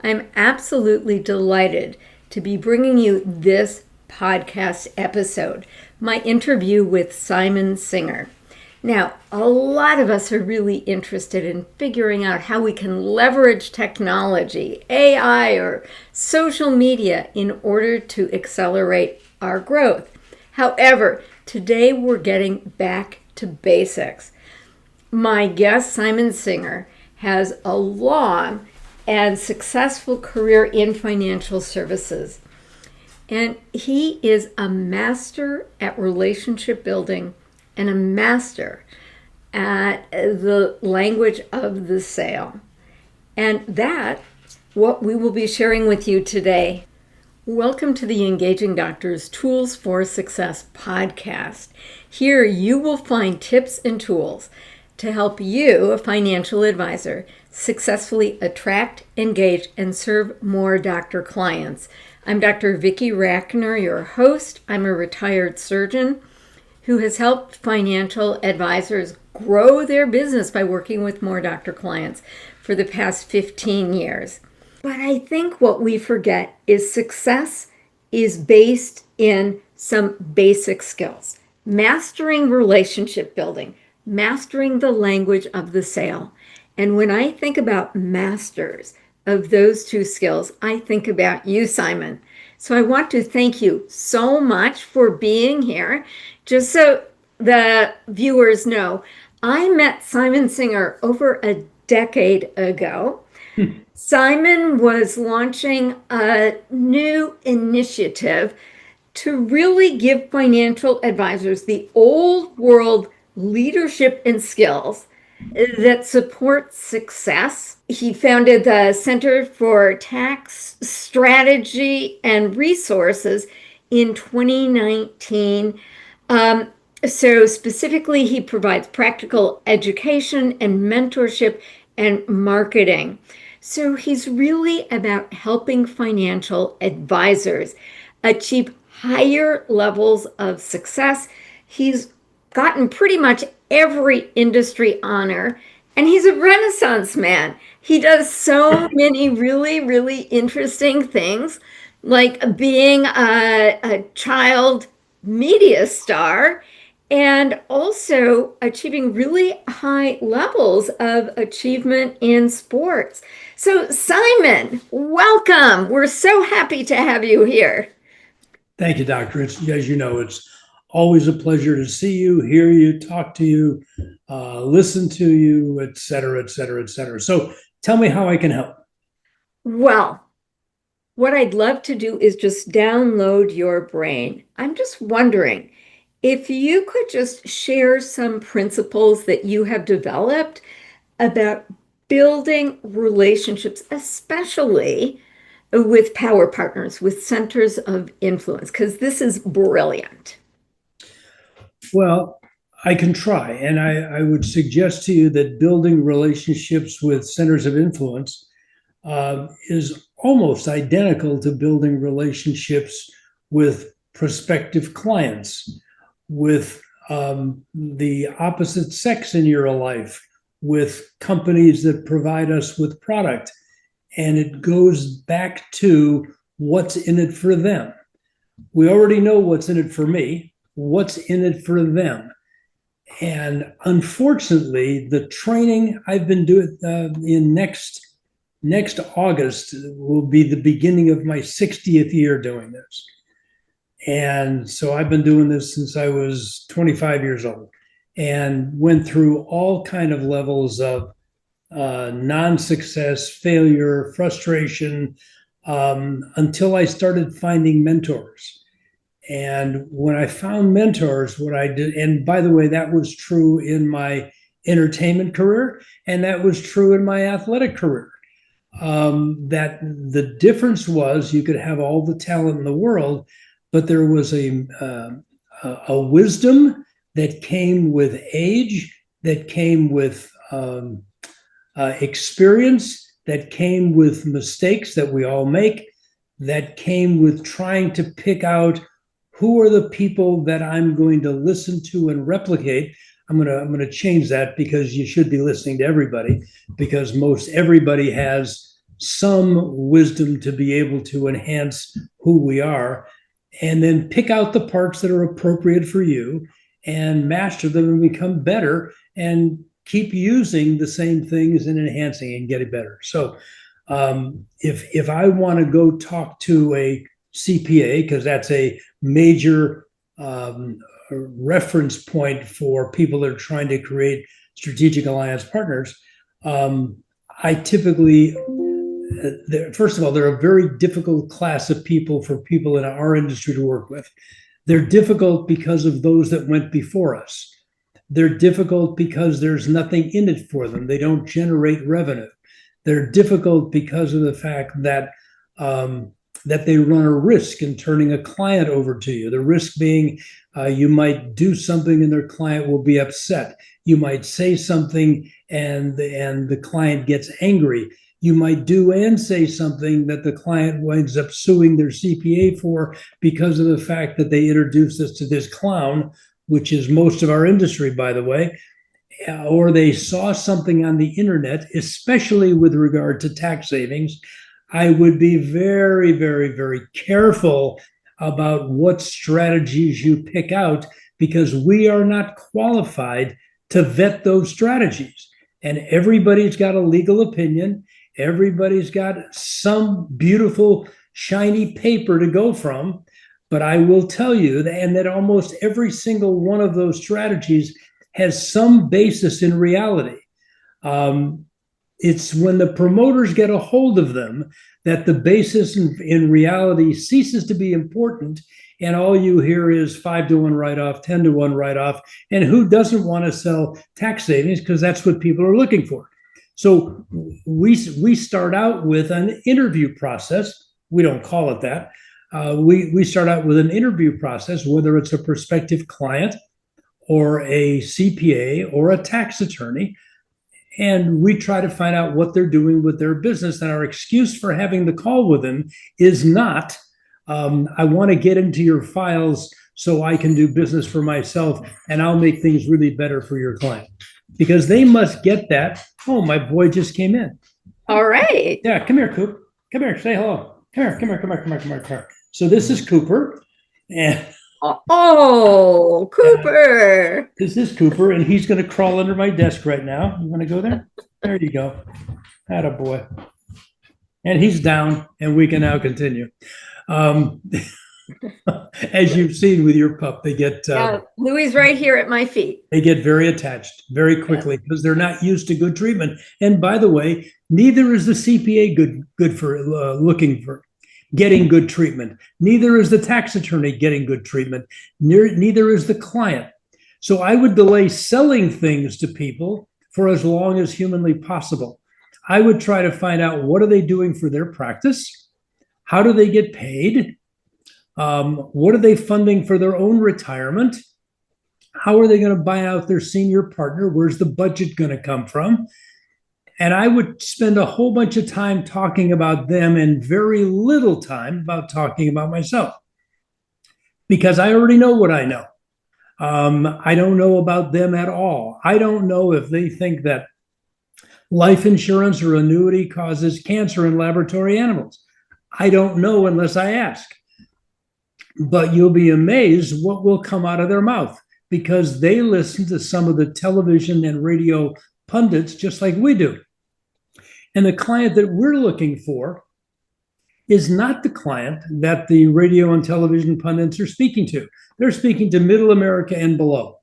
I'm absolutely delighted to be bringing you this podcast episode, my interview with Simon Singer. Now, a lot of us are really interested in figuring out how we can leverage technology, AI, or social media in order to accelerate our growth. However, today we're getting back to basics. My guest, Simon Singer, has a long and successful career in financial services. And he is a master at relationship building and a master at the language of the sale. And that's what we will be sharing with you today. Welcome to the Engaging Doctors Tools for Success podcast. Here you will find tips and tools to help you, a financial advisor, successfully attract, engage, and serve more doctor clients. I'm Dr. Vicki Rackner, your host. I'm a retired surgeon who has helped financial advisors grow their business by working with more doctor clients for the past 15 years. But I think what we forget is success is based in some basic skills. Mastering relationship building, mastering the language of the sale. And when I think about masters of those two skills, I think about you, Simon. So I want to thank you so much for being here. Just so the viewers know, I met Simon Singer over a decade ago. Simon was launching a new initiative to really give financial advisors the old world leadership and skills that support success. He founded the Center for Tax Strategy and Resources in 2019. So specifically, he provides practical education and mentorship and marketing. So he's really about helping financial advisors achieve higher levels of success. He's gotten pretty much every industry honor, and he's a Renaissance man. He does so many really, really interesting things, like being a child media star and also achieving really high levels of achievement in sports. So, Simon, welcome. We're so happy to have you here. Thank you, Doctor. As you know, it's always a pleasure to see you, hear you, talk to you, listen to you, et cetera, et cetera, et cetera. So tell me how I can help. Well, what I'd love to do is just download your brain. I'm just wondering if you could just share some principles that you have developed about building relationships, especially with power partners, with centers of influence, because this is brilliant. Well, I can try, and I would suggest to you that building relationships with centers of influence is almost identical to building relationships with prospective clients, with the opposite sex in your life, with companies that provide us with product. And it goes back to what's in it for them. We already know what's in it for me. What's in it for them? And unfortunately, the training I've been doing in next August will be the beginning of my 60th year doing this. And so I've been doing this since I was 25 years old and went through all kind of levels of non-success, failure, frustration, until I started finding mentors. And when I found mentors, what I did, and by the way, that was true in my entertainment career, and that was true in my athletic career. That the difference was you could have all the talent in the world, but there was a wisdom that came with age, that came with experience, that came with mistakes that we all make, that came with trying to pick out who are the people that I'm going to listen to and replicate. I'm gonna change that, because you should be listening to everybody, because most everybody has some wisdom to be able to enhance who we are, and then pick out the parts that are appropriate for you and master them and become better and keep using the same things and enhancing and getting better. So if I want to go talk to a CPA, because that's a major reference point for people that are trying to create strategic alliance partners, I typically, first of all, they're a very difficult class of people for people in our industry to work with. They're difficult because of those that went before us. They're difficult because there's nothing in it for them. They don't generate revenue. They're difficult because of the fact that that they run a risk in turning a client over to you. The risk being you might do something and their client will be upset. You might say something and the client gets angry. You might do and say something that the client winds up suing their CPA for because of the fact that they introduced us to this clown, which is most of our industry, by the way, or they saw something on the internet, especially with regard to tax savings. I would be very, very, very careful about what strategies you pick out, because we are not qualified to vet those strategies. And everybody's got a legal opinion. Everybody's got some beautiful, shiny paper to go from. But I will tell you that almost every single one of those strategies has some basis in reality. It's when the promoters get a hold of them that the basis in reality ceases to be important, and all you hear is 5-to-1 write-off, 10-to-1 write-off, and who doesn't want to sell tax savings, because that's what people are looking for. So we start out with an interview process. We don't call it that. We start out with an interview process, whether it's a prospective client or a CPA or a tax attorney, and we try to find out what they're doing with their business. And our excuse for having the call with them is not, I want to get into your files so I can do business for myself and I'll make things really better for your client. Because they must get that. Oh, my boy just came in. All right. Yeah, come here, Coop. Come here, say hello. Come here. So this is Cooper. And oh, Cooper. This is Cooper, and he's going to crawl under my desk right now. You want to go there? There you go. Atta boy. And he's down, and we can now continue. As you've seen with your pup, they get Louis right here at my feet. They get very attached very quickly because they're not used to good treatment. And by the way, neither is the CPA good for looking for getting good treatment. Neither is the tax attorney getting good treatment. Neither is the client. So I would delay selling things to people for as long as humanly possible. I would try to find out, what are they doing for their practice? How do they get paid? What are they funding for their own retirement? How are they going to buy out their senior partner? Where's the budget going to come from? And I would spend a whole bunch of time talking about them and very little time about talking about myself, because I already know what I know. I don't know about them at all. I don't know if they think that life insurance or annuity causes cancer in laboratory animals. I don't know unless I ask. But you'll be amazed what will come out of their mouth, because they listen to some of the television and radio pundits just like we do. And the client that we're looking for is not the client that the radio and television pundits are speaking to. They're speaking to middle America and below.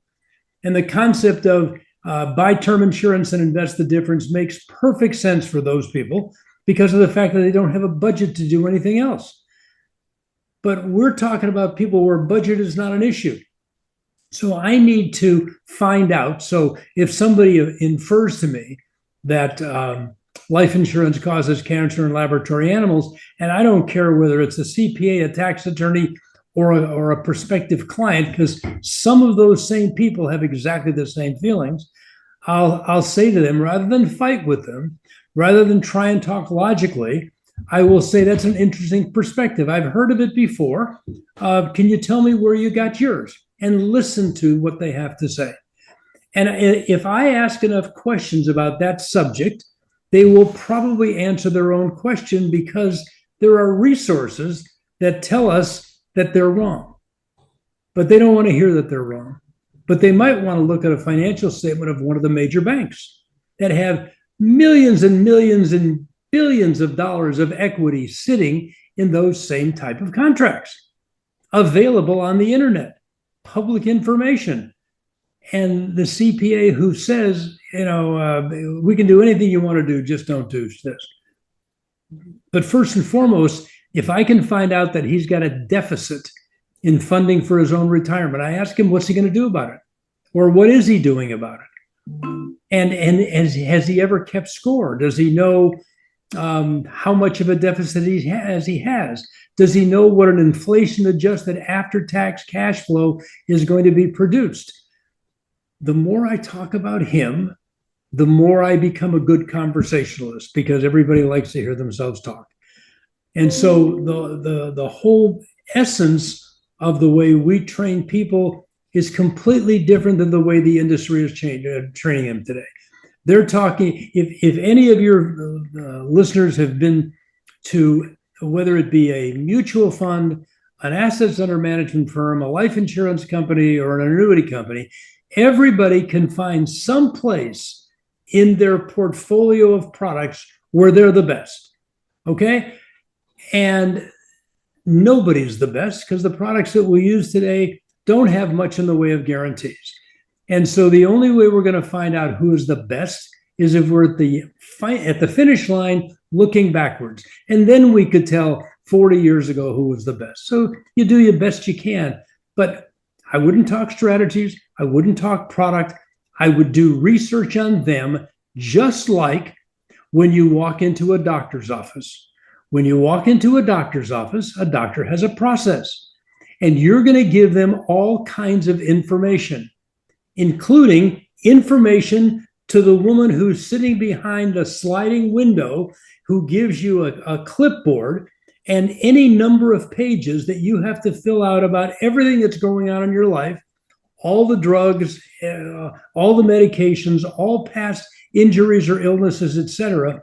And the concept of buy term insurance and invest the difference makes perfect sense for those people because of the fact that they don't have a budget to do anything else. But we're talking about people where budget is not an issue. So I need to find out. So if somebody infers to me that life insurance causes cancer in laboratory animals, and I don't care whether it's a CPA, a tax attorney, or a prospective client, because some of those same people have exactly the same feelings, I'll say to them, rather than fight with them, rather than try and talk logically, I will say, that's an interesting perspective. I've heard of it before. Can you tell me where you got yours? And listen to what they have to say. And if I ask enough questions about that subject, they will probably answer their own question because there are resources that tell us that they're wrong. But they don't want to hear that they're wrong. But they might want to look at a financial statement of one of the major banks that have millions and millions and billions of dollars of equity sitting in those same type of contracts, available on the internet, public information. And the CPA who says, we can do anything you want to do, just don't do this. But first and foremost, if I can find out that he's got a deficit in funding for his own retirement, I ask him, what's he going to do about it? Or what is he doing about it? And has he ever kept score? Does he know how much of a deficit he has? Does he know what an inflation-adjusted after-tax cash flow is going to be produced? The more I talk about him, the more I become a good conversationalist, because everybody likes to hear themselves talk. And so the whole essence of the way we train people is completely different than the way the industry is training them today. They're talking, if any of your listeners have been to, whether it be a mutual fund, an assets under management firm, a life insurance company, or an annuity company, everybody can find some place in their portfolio of products where they're the best. Okay? And nobody's the best because the products that we use today don't have much in the way of guarantees. And so the only way we're going to find out who is the best is if we're at the finish line looking backwards. And then we could tell 40 years ago who was the best. So you do your best you can. But I wouldn't talk strategies. I wouldn't talk product. I would do research on them, just like when you walk into a doctor's office. When you walk into a doctor's office, a doctor has a process. And you're going to give them all kinds of information, including information to the woman who's sitting behind a sliding window, who gives you a clipboard and any number of pages that you have to fill out about everything that's going on in your life, all the drugs, all the medications, all past injuries or illnesses, etc.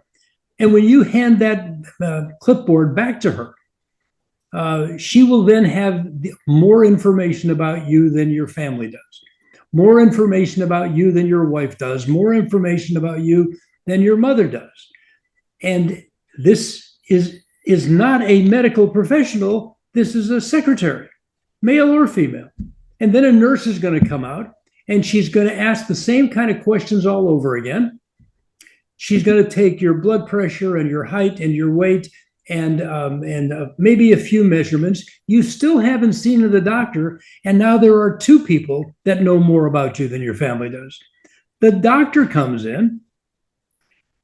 And when you hand that clipboard back to her, she will then have more information about you than your family does, more information about you than your wife does, more information about you than your mother does. And this is not a medical professional. This is a secretary, male or female. And then a nurse is going to come out and she's going to ask the same kind of questions all over again. She's going to take your blood pressure and your height and your weight and maybe a few measurements. You still haven't seen the doctor, and now there are two people that know more about you than your family does. The doctor comes in,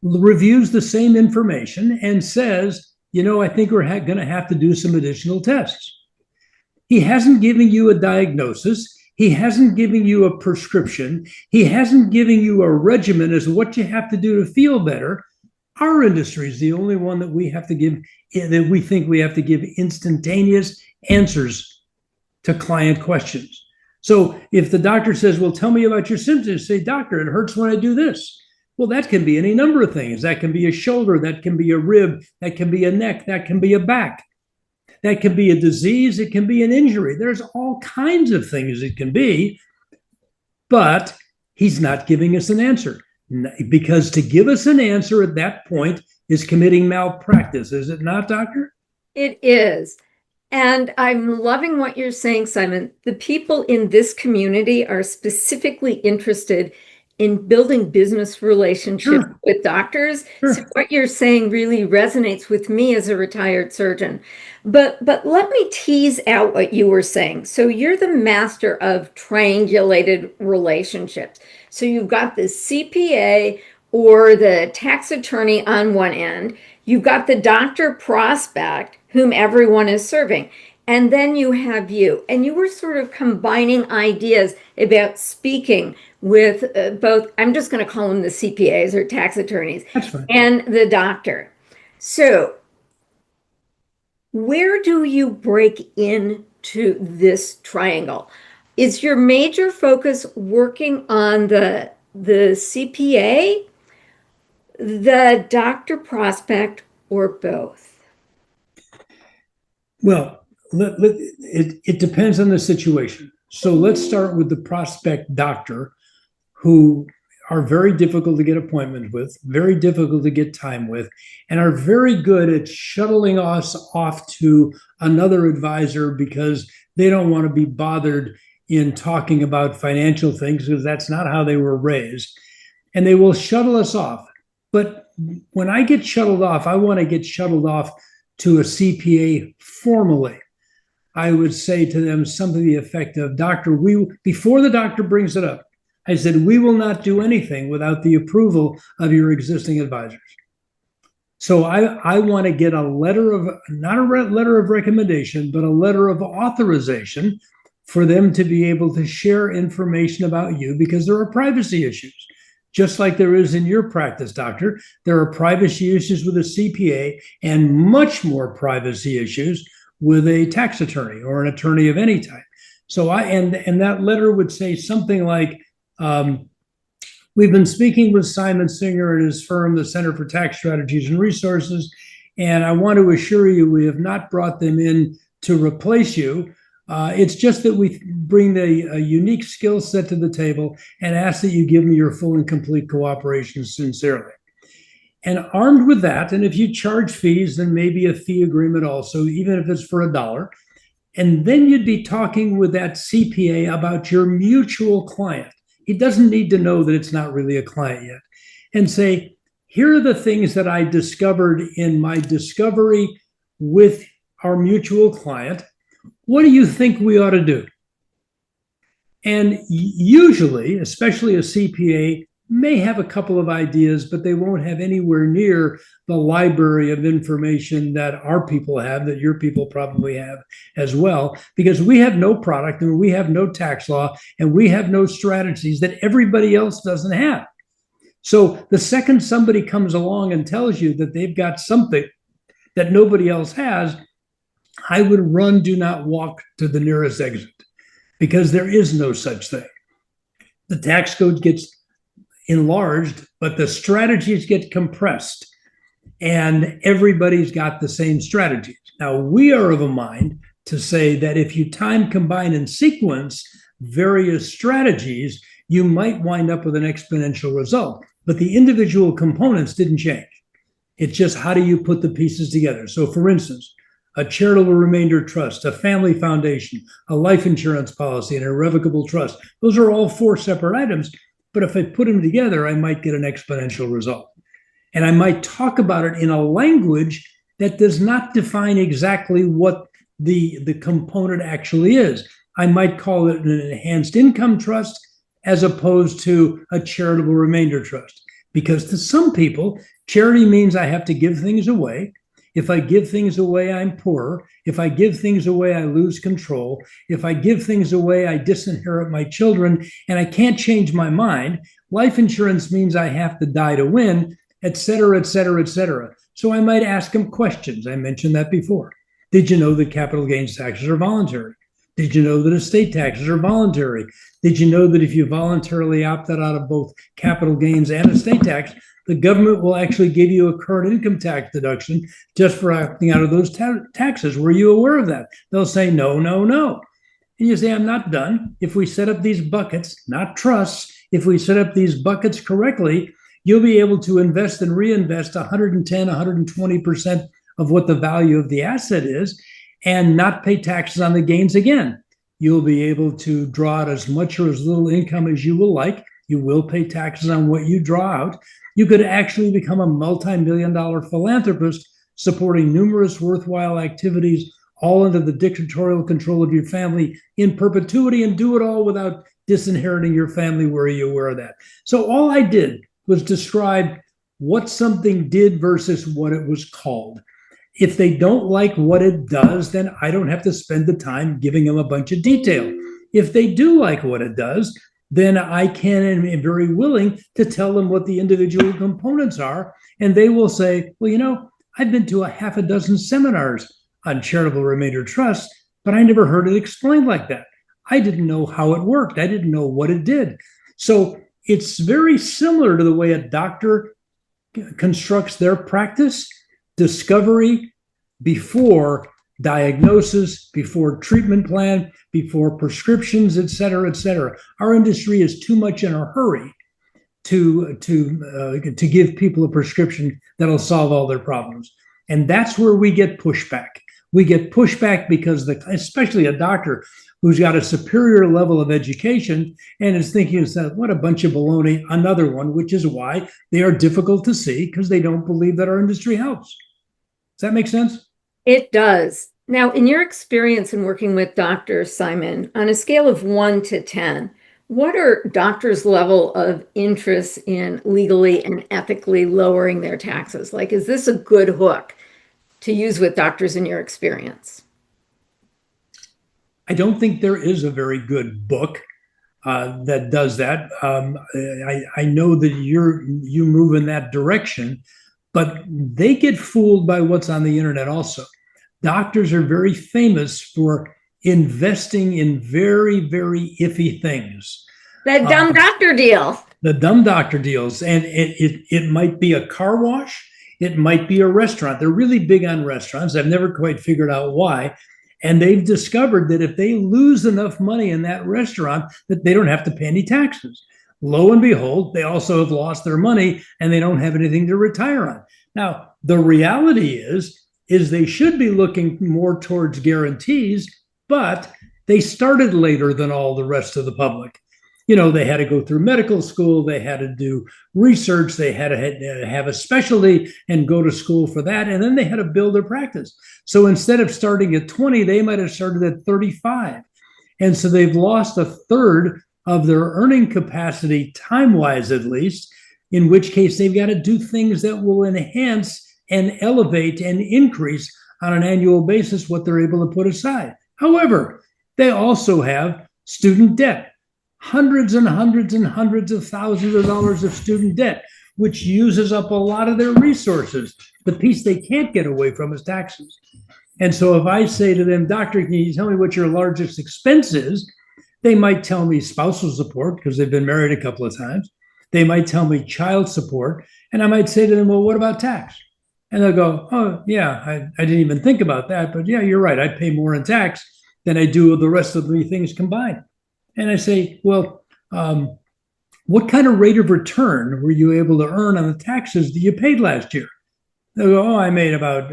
reviews the same information, and says, I think we're going to have to do some additional tests. He hasn't given you a diagnosis. He hasn't given you a prescription. He hasn't given you a regimen as to what you have to do to feel better. Our industry is the only one that we think we have to give instantaneous answers to client questions. So if the doctor says, well, tell me about your symptoms, say, doctor, it hurts when I do this. Well, that can be any number of things. That can be a shoulder, that can be a rib, that can be a neck, that can be a back. That can be a disease, it can be an injury. There's all kinds of things it can be, but he's not giving us an answer. Because to give us an answer at that point is committing malpractice, is it not, doctor? It is. And I'm loving what you're saying, Simon. The people in this community are specifically interested in building business relationships with doctors. Sure. So what you're saying really resonates with me as a retired surgeon. But let me tease out what you were saying. So you're the master of triangulated relationships. So you've got the CPA or the tax attorney on one end. You've got the doctor prospect whom everyone is serving. And then you have you. And you were sort of combining ideas about speaking with both, I'm just going to call them the CPAs or tax attorneys, and the doctor. So where do you break into this triangle? Is your major focus working on the CPA, the doctor prospect or both? Well, it depends on the situation. So let's start with the prospect doctor, who are very difficult to get appointments with, very difficult to get time with, and are very good at shuttling us off to another advisor because they don't want to be bothered in talking about financial things because that's not how they were raised. And they will shuttle us off. But when I get shuttled off, I want to get shuttled off to a CPA formally. I would say to them something to the effect of, Doctor, before the doctor brings it up, I said, we will not do anything without the approval of your existing advisors. So I want to get a letter of, not a letter of recommendation, but a letter of authorization for them to be able to share information about you, because there are privacy issues. Just like there is in your practice, doctor, there are privacy issues with a CPA and much more privacy issues with a tax attorney or an attorney of any type. So and that letter would say something like, we've been speaking with Simon Singer and his firm, the Center for Tax Strategies and Resources, and I want to assure you we have not brought them in to replace you. It's just that we bring a unique skill set to the table and ask that you give me your full and complete cooperation sincerely. And armed with that, and if you charge fees, then maybe a fee agreement also, even if it's for $1. And then you'd be talking with that CPA about your mutual client. He doesn't need to know that it's not really a client yet. And say, here are the things that I discovered in my discovery with our mutual client. What do you think we ought to do? And usually, especially a CPA, may have a couple of ideas, but they won't have anywhere near the library of information that our people have, that your people probably have as well, because we have no product and we have no tax law and we have no strategies that everybody else doesn't have. So the second somebody comes along and tells you that they've got something that nobody else has, I would run, do not walk to the nearest exit, because there is no such thing. The tax code gets enlarged, but the strategies get compressed, and everybody's got the same strategies. Now, we are of a mind to say that if you time, combine, and sequence various strategies, you might wind up with an exponential result. But the individual components didn't change. It's just, how do you put the pieces together? So, for instance, a charitable remainder trust, a family foundation, a life insurance policy, an irrevocable trust. Those are all 4 separate items. But if I put them together, I might get an exponential result. And I might talk about it in a language that does not define exactly what the component actually is. I might call it an enhanced income trust as opposed to a charitable remainder trust. Because to some people, charity means I have to give things away. If I give things away, I'm poorer. If I give things away, I lose control. If I give things away, I disinherit my children, and I can't change my mind. Life insurance means I have to die to win, et cetera, et cetera, et cetera. So I might ask them questions. I mentioned that before. Did you know that capital gains taxes are voluntary? Did you know that estate taxes are voluntary? Did you know that if you voluntarily opted out of both capital gains and estate tax, the government will actually give you a current income tax deduction just for opting out of those taxes? Were you aware of that? They'll say, no, no, no. And you say, I'm not done. If we set up these buckets, not trusts, if we set up these buckets correctly, you'll be able to invest and reinvest 110, 120% of what the value of the asset is and not pay taxes on the gains again. You'll be able to draw out as much or as little income as you will like. You will pay taxes on what you draw out. You could actually become a multi-million-dollar philanthropist supporting numerous worthwhile activities, all under the dictatorial control of your family in perpetuity, and do it all without disinheriting your family. Were you aware of that? So all I did was describe what something did versus what it was called. If they don't like what it does, then I don't have to spend the time giving them a bunch of detail. If they do like what it does, then I can and am very willing to tell them what the individual components are. And they will say, well, you know, I've been to a half a dozen seminars on charitable remainder trust, but I never heard it explained like that. I didn't know how it worked. I didn't know what it did. So it's very similar to the way a doctor constructs their practice, discovery, before diagnosis, before treatment plan, before prescriptions, et cetera, et cetera. Our industry is too much in a hurry to give people a prescription that'll solve all their problems. And that's where we get pushback. We get pushback because especially a doctor who's got a superior level of education and is thinking, what a bunch of baloney, another one, which is why they are difficult to see, because they don't believe that our industry helps. Does that make sense? It does. Now, in your experience in working with doctors, Simon, on a scale of 1 to 10, what are doctors' level of interest in legally and ethically lowering their taxes? Like, is this a good hook to use with doctors in your experience? I don't think there is a very good book that does that. I know that you move in that direction, but they get fooled by what's on the internet also. Doctors are very famous for investing in very, very iffy things. That dumb doctor deal. The dumb doctor deals. And it might be a car wash. It might be a restaurant. They're really big on restaurants. I've never quite figured out why. And they've discovered that if they lose enough money in that restaurant, that they don't have to pay any taxes. Lo and behold, they also have lost their money and they don't have anything to retire on. Now, the reality is they should be looking more towards guarantees, but they started later than all the rest of the public. They had to go through medical school, they had to do research, they had to have a specialty and go to school for that, and then they had to build their practice. So instead of starting at 20, they might have started at 35. And so they've lost a third of their earning capacity, time-wise at least, in which case they've got to do things that will enhance and elevate and increase on an annual basis what they're able to put aside. However, they also have student debt. Hundreds and hundreds and hundreds of thousands of dollars of student debt, which uses up a lot of their resources. The piece they can't get away from is taxes. And so if I say to them, doctor, can you tell me what your largest expense is? They might tell me spousal support because they've been married a couple of times. They might tell me child support. And I might say to them, well, what about tax? And they'll go, oh, yeah, I didn't even think about that. But yeah, you're right. I pay more in tax than I do with the rest of the things combined. And I say, well, what kind of rate of return were you able to earn on the taxes that you paid last year? They'll go, oh, I made about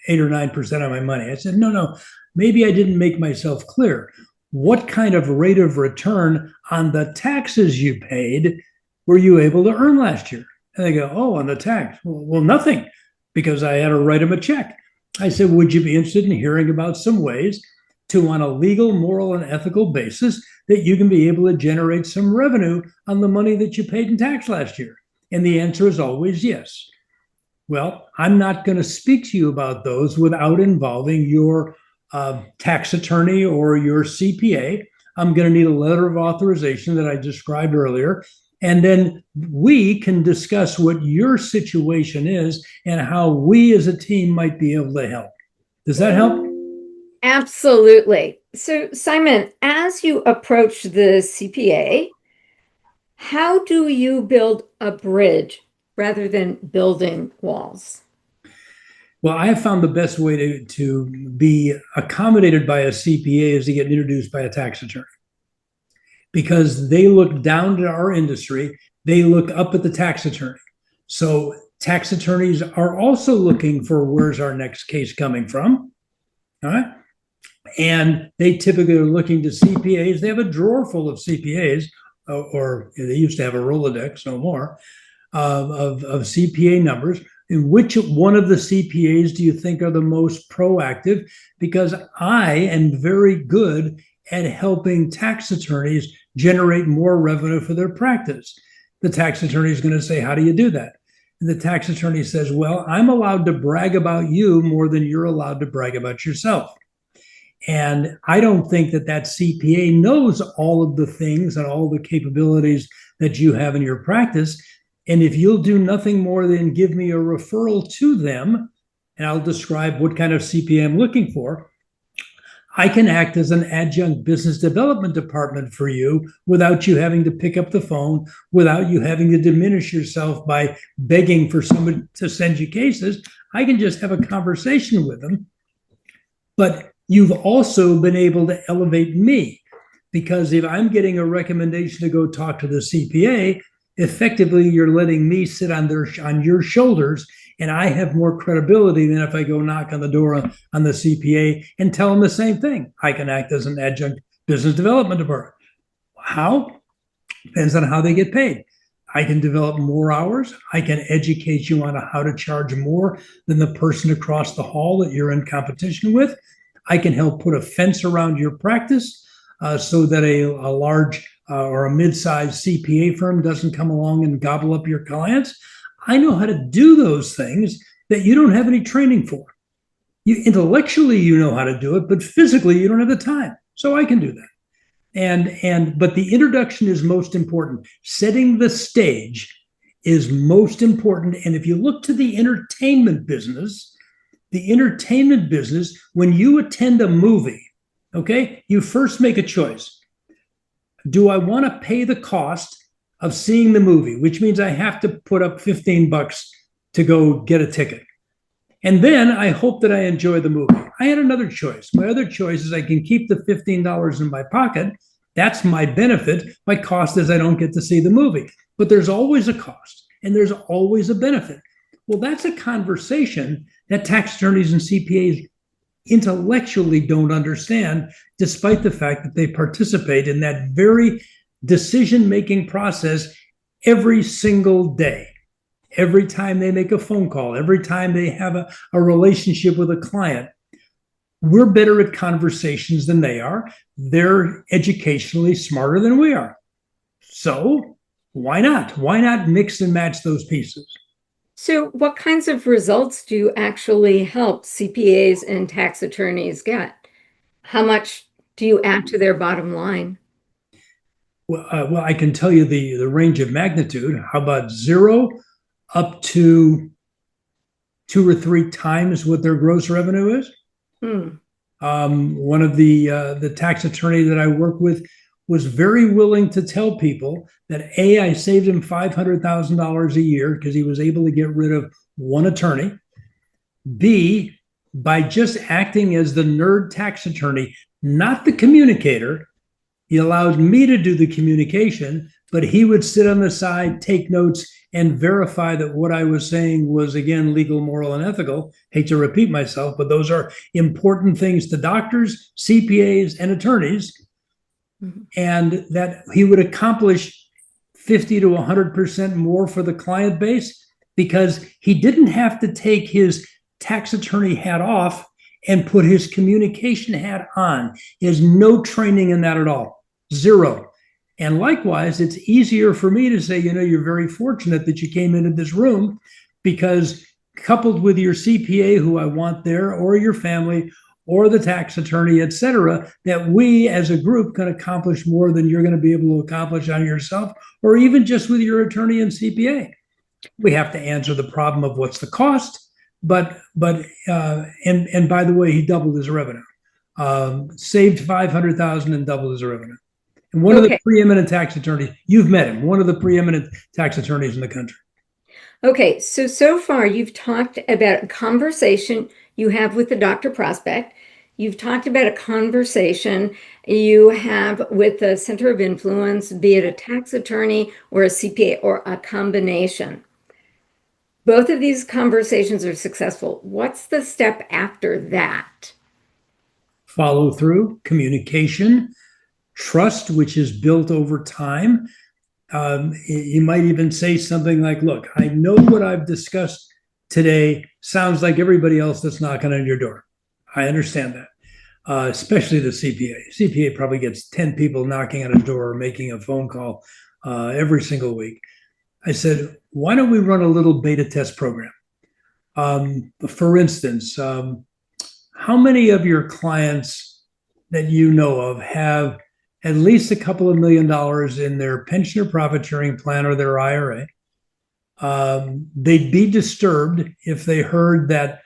8 or 9% of my money. I said, no, maybe I didn't make myself clear. What kind of rate of return on the taxes you paid were you able to earn last year? And they go, oh, on the tax. Well, nothing, because I had to write them a check. I said, would you be interested in hearing about some ways to, on a legal, moral, and ethical basis, that you can be able to generate some revenue on the money that you paid in tax last year? And the answer is always yes. Well, I'm not going to speak to you about those without involving your tax attorney or your CPA. I'm going to need a letter of authorization that I described earlier. And then we can discuss what your situation is and how we as a team might be able to help. Does that help? Absolutely. So, Simon, as you approach the CPA, how do you build a bridge rather than building walls? Well, I have found the best way to be accommodated by a CPA is to get introduced by a tax attorney, because they look down to our industry. They look up at the tax attorney. So tax attorneys are also looking for where's our next case coming from. All right. And they typically are looking to CPAs. They have a drawer full of CPAs, or they used to have a Rolodex, no more, of CPA numbers. And which one of the CPAs do you think are the most proactive? Because I am very good at helping tax attorneys generate more revenue for their practice. The tax attorney is going to say, how do you do that? And the tax attorney says, well, I'm allowed to brag about you more than you're allowed to brag about yourself. And I don't think that CPA knows all of the things and all the capabilities that you have in your practice. And if you'll do nothing more than give me a referral to them, and I'll describe what kind of CPA I'm looking for, I can act as an adjunct business development department for you without you having to pick up the phone, without you having to diminish yourself by begging for someone to send you cases. I can just have a conversation with them. But you've also been able to elevate me, because if I'm getting a recommendation to go talk to the CPA, effectively you're letting me sit on your shoulders, and I have more credibility than if I go knock on the door on the CPA and tell them the same thing. I can act as an adjunct business development department. How? Depends on how they get paid. I can develop more hours. I can educate you on how to charge more than the person across the hall that you're in competition with. I can help put a fence around your practice so that a large or a mid-sized CPA firm doesn't come along and gobble up your clients. I know how to do those things that you don't have any training for. You intellectually, you know how to do it, but physically you don't have the time. So I can do that. But the introduction is most important. Setting the stage is most important. And if you look to the entertainment business, when you attend a movie, okay, you first make a choice. Do I want to pay the cost of seeing the movie, which means I have to put up $15 to go get a ticket? And then I hope that I enjoy the movie. I had another choice. My other choice is I can keep the $15 in my pocket. That's my benefit. My cost is I don't get to see the movie. But there's always a cost and there's always a benefit. Well, that's a conversation that tax attorneys and CPAs intellectually don't understand, despite the fact that they participate in that very decision-making process every single day. Every time they make a phone call, every time they have a relationship with a client, we're better at conversations than they are. They're educationally smarter than we are. So why not? Why not mix and match those pieces? So what kinds of results do you actually help CPAs and tax attorneys get? How much do you add to their bottom line? Well, I can tell you the range of magnitude. How about 0 up to 2 or 3 times what their gross revenue is? One of the tax attorney that I work with was very willing to tell people that I saved him $500,000 a year because he was able to get rid of one attorney. B, by just acting as the nerd tax attorney, not the communicator. He allowed me to do the communication, but he would sit on the side, take notes, and verify that what I was saying was, again, legal, moral, and ethical. Hate to repeat myself, but those are important things to doctors, CPAs, and attorneys. Mm-hmm. And that he would accomplish 50 to 100% more for the client base because he didn't have to take his tax attorney hat off and put his communication hat on. He has no training in that at all. 0. And likewise, it's easier for me to say, you're very fortunate that you came into this room, because coupled with your CPA who I want there, or your family, or the tax attorney, et cetera, that we as a group can accomplish more than you're going to be able to accomplish on yourself, or even just with your attorney and CPA. We have to answer the problem of what's the cost, but by the way, he doubled his revenue, saved $500,000 and doubled his revenue. And one of the preeminent tax attorneys, you've met him, one of the preeminent tax attorneys in the country. Okay, so far you've talked about a conversation you have with the doctor prospect. You've talked about a conversation you have with the center of influence, be it a tax attorney or a CPA or a combination. Both of these conversations are successful. What's the step after that? Follow through, communication, trust, which is built over time. You might even say something like, look, I know what I've discussed today sounds like everybody else that's knocking on your door. I understand that, especially the CPA. CPA probably gets 10 people knocking on his door or making a phone call every single week. I said, why don't we run a little beta test program? For instance, how many of your clients that you know of have at least a couple of $1 million in their pension or profit sharing plan or their IRA? They'd be disturbed if they heard that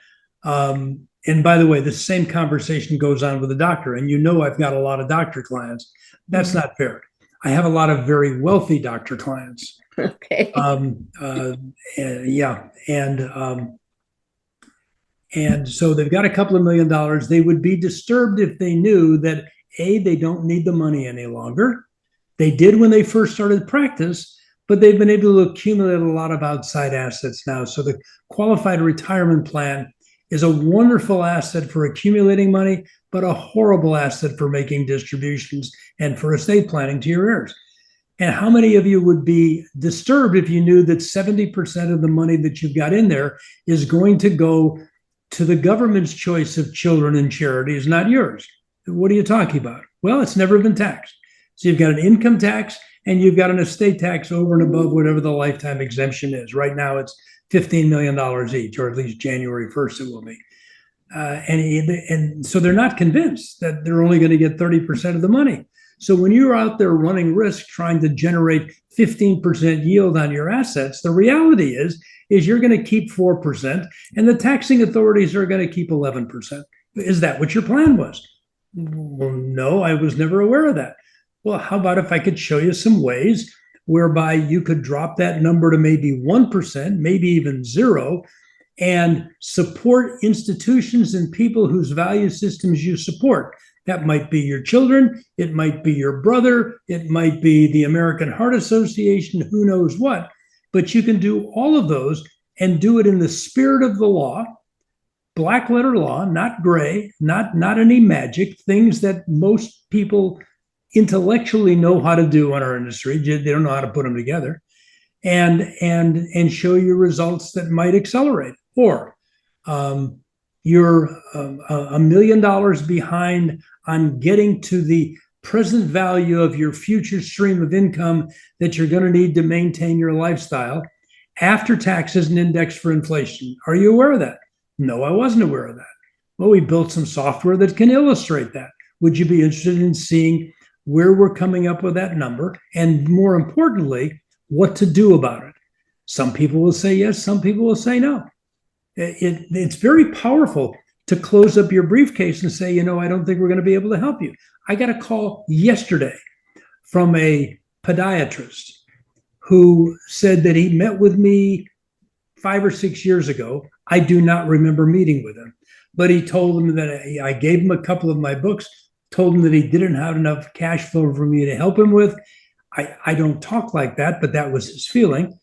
And by the way, the same conversation goes on with the doctor. And I've got a lot of doctor clients. That's Mm-hmm. not fair. I have a lot of very wealthy doctor clients. Okay. Yeah. And so they've got a couple of $1 million. They would be disturbed if they knew that they don't need the money any longer. They did when they first started practice, but they've been able to accumulate a lot of outside assets now. So the qualified retirement plan is a wonderful asset for accumulating money, but a horrible asset for making distributions and for estate planning to your heirs. And how many of you would be disturbed if you knew that 70% of the money that you've got in there is going to go to the government's choice of children and charities, not yours? What are you talking about? Well, it's never been taxed. So you've got an income tax and you've got an estate tax over and above whatever the lifetime exemption is. Right now it's $15 million each, or at least January 1st it will be. And so they're not convinced that they're only going to get 30% of the money. So when you're out there running risk trying to generate 15% yield on your assets, the reality is you're going to keep 4% and the taxing authorities are going to keep 11%. Is that what your plan was? Well, no, I was never aware of that. Well, how about if I could show you some ways whereby you could drop that number to maybe 1%, maybe even 0, and support institutions and people whose value systems you support. That might be your children, it might be your brother, it might be the American Heart Association, who knows what. But you can do all of those and do it in the spirit of the law, black letter law, not gray, not any magic, things that most people intellectually know how to do in our industry. They don't know how to put them together, and show you results that might accelerate. Or you're $1 million behind on getting to the present value of your future stream of income that you're going to need to maintain your lifestyle after taxes and indexed for inflation. Are you aware of that? No, I wasn't aware of that. Well, we built some software that can illustrate that. Would you be interested in seeing where we're coming up with that number, and more importantly, what to do about it? Some people will say yes, some people will say no. It's very powerful to close up your briefcase and say, I don't think we're going to be able to help you. I got a call yesterday from a podiatrist who said that he met with me 5 or 6 years ago. I do not remember meeting with him, but he told him that I gave him a couple of my books, told him that he didn't have enough cash flow for me to help him with. I don't talk like that, but that was his feeling.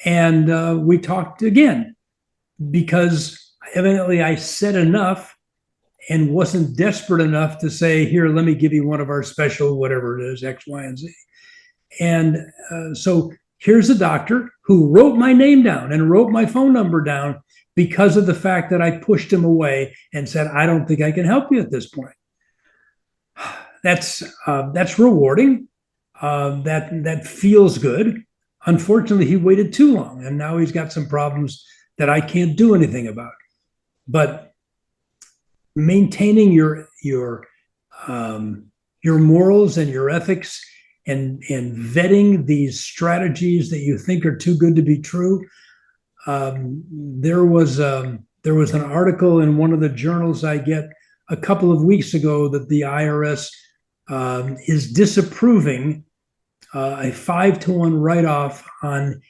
And we talked again because evidently I said enough and wasn't desperate enough to say, here, let me give you one of our special, whatever it is, X, Y, and Z. And so here's a doctor who wrote my name down and wrote my phone number down because of the fact that I pushed him away and said, I don't think I can help you at this point. That's rewarding. That feels good. Unfortunately, he waited too long, and now he's got some problems that I can't do anything about. But maintaining your morals and your ethics, and vetting these strategies that you think are too good to be true. There was an article in one of the journals I get a couple of weeks ago that the IRS is disapproving a 5-to-1 write-off on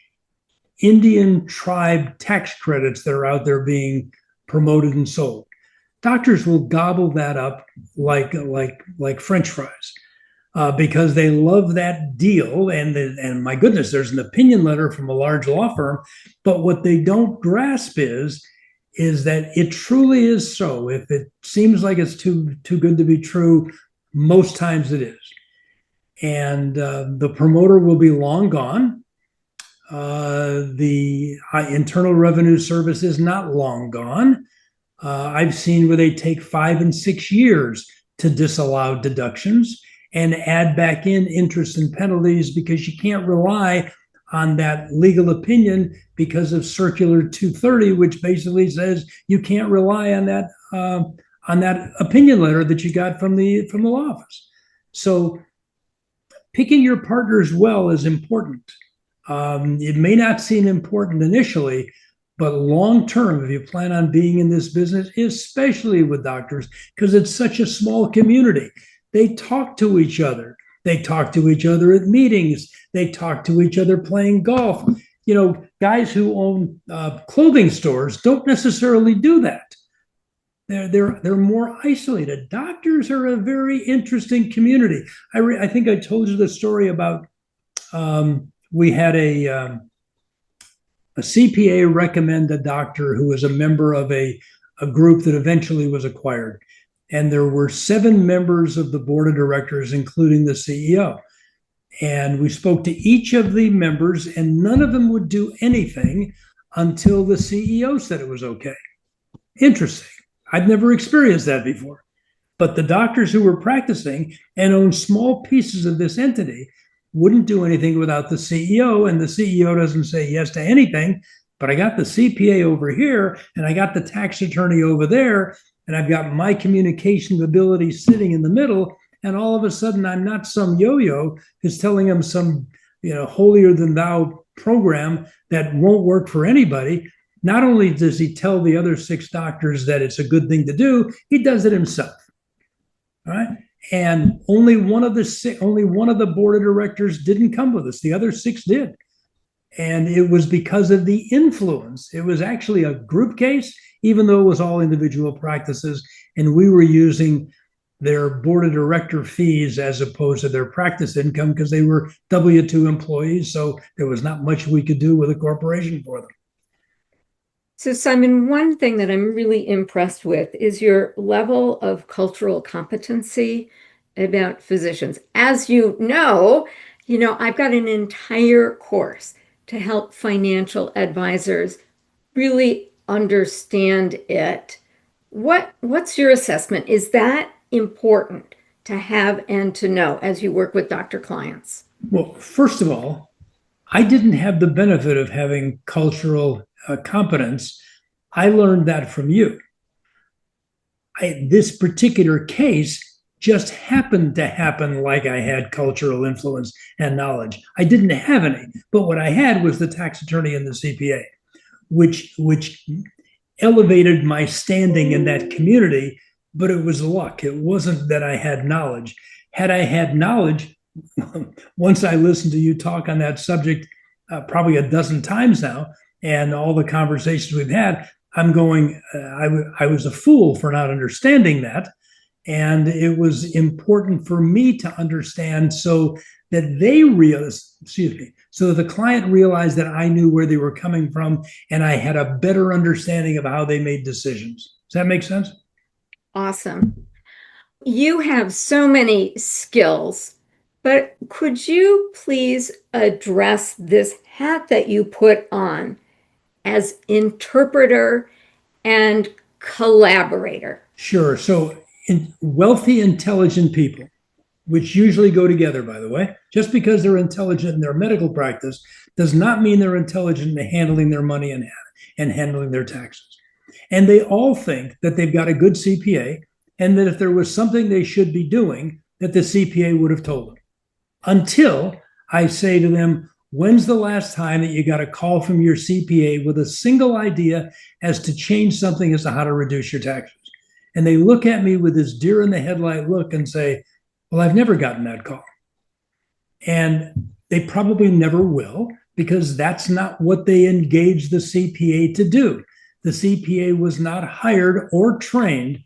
Indian tribe tax credits that are out there being promoted and sold. Doctors will gobble that up like French fries because they love that deal. And my goodness, there's an opinion letter from a large law firm. But what they don't grasp is that it truly is so. If it seems like it's too good to be true, most times it is. And the promoter will be long gone. The Internal Revenue Service is not long gone. I've seen where they take 5 and 6 years to disallow deductions and add back in interest and penalties because you can't rely on that legal opinion because of Circular 230, which basically says you can't rely on that opinion letter that you got from the law office. So picking your partners well is important. It may not seem important initially, But long term, if you plan on being in this business, especially with doctors, because it's such a small community, they talk to each other. They talk to each other at meetings. They talk to each other playing golf. Guys who own clothing stores don't necessarily do that. They're more isolated. Doctors are a very interesting community. I think I told you the story about we had a CPA recommend a doctor who was a member of a group that eventually was acquired. And there were 7 members of the board of directors, including the CEO. And we spoke to each of the members, and none of them would do anything until the CEO said it was okay. Interesting. I've never experienced that before. But the doctors who were practicing and owned small pieces of this entity wouldn't do anything without the CEO, and the CEO doesn't say yes to anything, but I got the CPA over here, and I got the tax attorney over there, and I've got my communication ability sitting in the middle, and all of a sudden I'm not some yo-yo who's telling them some holier than thou program that won't work for anybody. Not only does he tell the other 6 doctors that it's a good thing to do, he does it himself. All right. And only one of the board of directors didn't come with us. The other 6 did. And it was because of the influence. It was actually a group case, even though it was all individual practices. And we were using their board of director fees as opposed to their practice income because they were W-2 employees. So there was not much we could do with a corporation for them. So, Simon, one thing that I'm really impressed with is your level of cultural competency about physicians. As you know, I've got an entire course to help financial advisors really understand it. What's your assessment? Is that important to have and to know as you work with doctor clients? Well, first of all, I didn't have the benefit of having cultural competence. I learned that from you. This particular case just happened to happen like I had cultural influence and knowledge. I didn't have any, but what I had was the tax attorney and the CPA, which elevated my standing in that community, but it was luck. It wasn't that I had knowledge. Had I had knowledge, once I listened to you talk on that subject probably a dozen times now, and all the conversations we've had, I'm going, I was a fool for not understanding that. And it was important for me to understand so that so that the client realized that I knew where they were coming from and I had a better understanding of how they made decisions. Does that make sense? Awesome. You have so many skills, but could you please address this hat that you put on as interpreter and collaborator? Sure. So wealthy, intelligent people, which usually go together, by the way, just because they're intelligent in their medical practice does not mean they're intelligent in handling their money and handling their taxes. And they all think that they've got a good CPA and that if there was something they should be doing, that the CPA would have told them. Until I say to them, when's the last time that you got a call from your CPA with a single idea as to change something as to how to reduce your taxes? And they look at me with this deer in the headlight look and say, well, I've never gotten that call. And they probably never will, because that's not what they engaged the CPA to do. The CPA was not hired or trained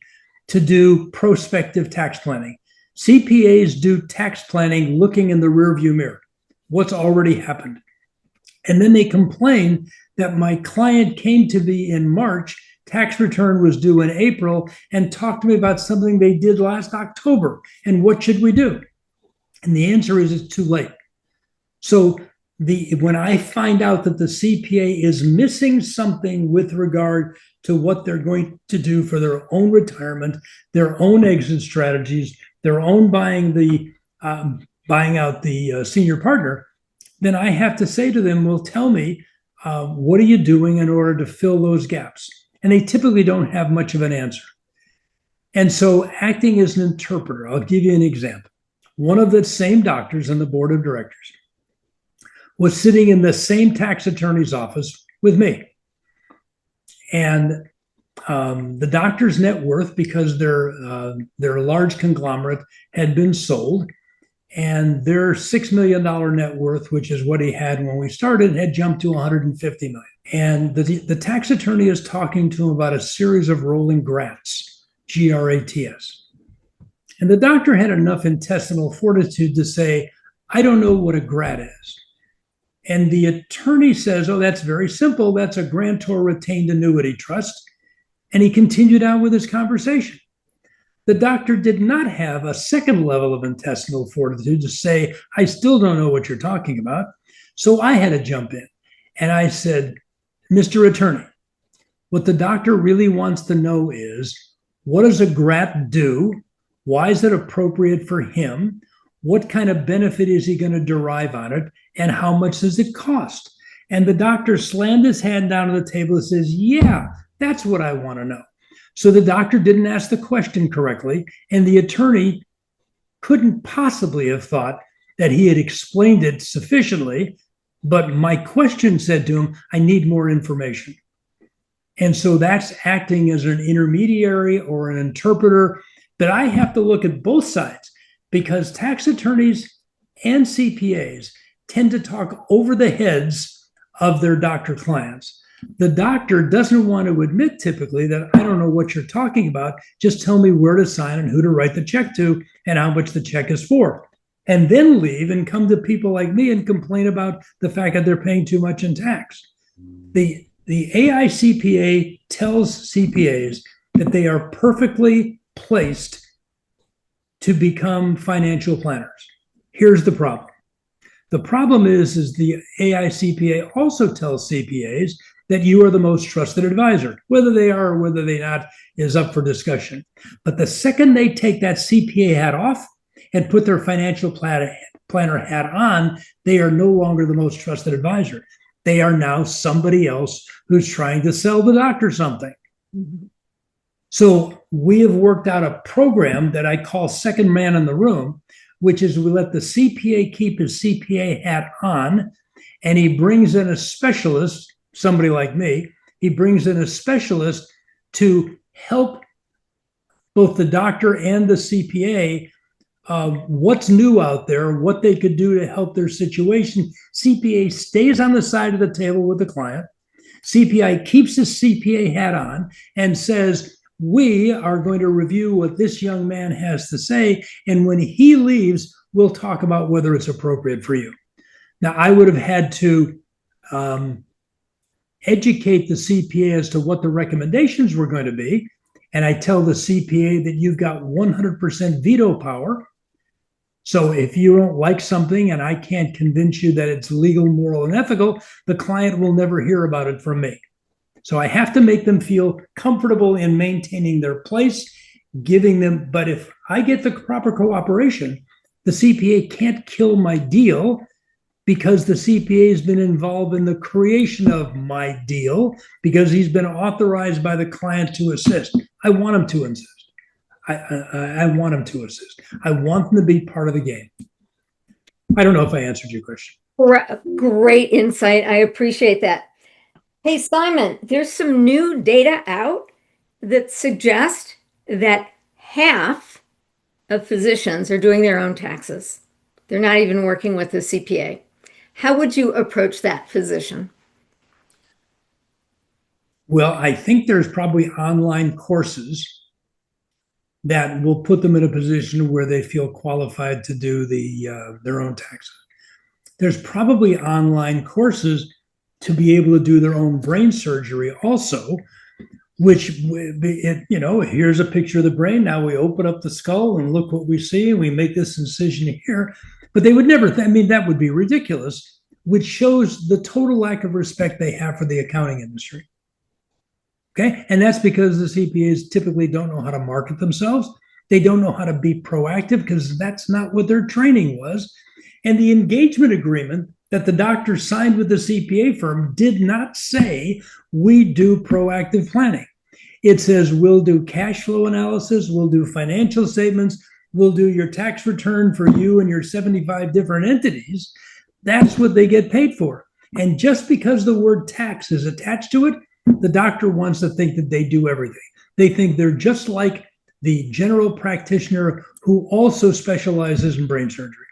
to do prospective tax planning. CPAs do tax planning looking in the rearview mirror, what's already happened. And then they complain that my client came to me in March, tax return was due in April, and talked to me about something they did last October. And what should we do? And the answer is it's too late. So when I find out that the CPA is missing something with regard to what they're going to do for their own retirement, their own exit strategies, their own buying out the senior partner, then I have to say to them, well, tell me, what are you doing in order to fill those gaps? And they typically don't have much of an answer. And so acting as an interpreter, I'll give you an example. One of the same doctors on the board of directors was sitting in the same tax attorney's office with me. And the doctor's net worth, because their large conglomerate had been sold, and their $6 million net worth, which is what he had when we started, had jumped to 150 million. And the tax attorney is talking to him about a series of rolling grats, GRATS. And the doctor had enough intestinal fortitude to say, I don't know what a grat is. And the attorney says, oh, that's very simple. That's a grantor retained annuity trust. And he continued on with his conversation. The doctor did not have a second level of intestinal fortitude to say, I still don't know what you're talking about. So I had to jump in. And I said, Mr. Attorney, what the doctor really wants to know is, what does a grat do? Why is it appropriate for him? What kind of benefit is he going to derive on it? And how much does it cost? And the doctor slammed his hand down on the table and says, yeah, that's what I want to know. So the doctor didn't ask the question correctly, and the attorney couldn't possibly have thought that he had explained it sufficiently, but my question said to him, I need more information. And so that's acting as an intermediary or an interpreter, but I have to look at both sides, because tax attorneys and CPAs tend to talk over the heads of their doctor clients. The doctor doesn't want to admit typically that I don't know what you're talking about. Just tell me where to sign and who to write the check to and how much the check is for. And then leave and come to people like me and complain about the fact that they're paying too much in tax. The AICPA tells CPAs that they are perfectly placed to become financial planners. Here's the problem. The problem is the AICPA also tells CPAs that you are the most trusted advisor. Whether they are or whether they not is up for discussion. But the second they take that CPA hat off and put their financial planner hat on, they are no longer the most trusted advisor. They are now somebody else who's trying to sell the doctor something. Mm-hmm. So we have worked out a program that I call second man in the room, which is we let the CPA keep his CPA hat on, and he brings in a specialist, somebody like me. He brings in a specialist to help both the doctor and the CPA what's new out there, what they could do to help their situation. CPA stays on the side of the table with the client. CPI keeps his CPA hat on and says, we are going to review what this young man has to say, and when he leaves, we'll talk about whether it's appropriate for you. Now, I would have had to educate the CPA as to what the recommendations were going to be, and I tell the CPA that you've got 100% veto power. So if you don't like something and I can't convince you that it's legal, moral, and ethical, the client will never hear about it from me. So I have to make them feel comfortable in maintaining their place, giving them, but if I get the proper cooperation, the CPA can't kill my deal because the CPA has been involved in the creation of my deal because he's been authorized by the client to assist. I want him to insist. I want him to assist. I want them to be part of the game. I don't know if I answered your question. Great insight. I appreciate that. Hey, Simon, there's some new data out that suggest that half of physicians are doing their own taxes. They're not even working with a CPA. How would you approach that physician? Well, I think there's probably online courses that will put them in a position where they feel qualified to do their own taxes. There's probably online courses to be able to do their own brain surgery also, which, here's a picture of the brain. Now we open up the skull and look what we see, and we make this incision here. But they would never, that would be ridiculous, which shows the total lack of respect they have for the accounting industry. Okay, and that's because the CPAs typically don't know how to market themselves. They don't know how to be proactive because that's not what their training was. And the engagement agreement that the doctor signed with the CPA firm did not say we do proactive planning. It says we'll do cash flow analysis, we'll do financial statements, we'll do your tax return for you and your 75 different entities. That's what they get paid for. And just because the word tax is attached to it The doctor wants to think that they do everything. They think they're just like the general practitioner who also specializes in brain surgery,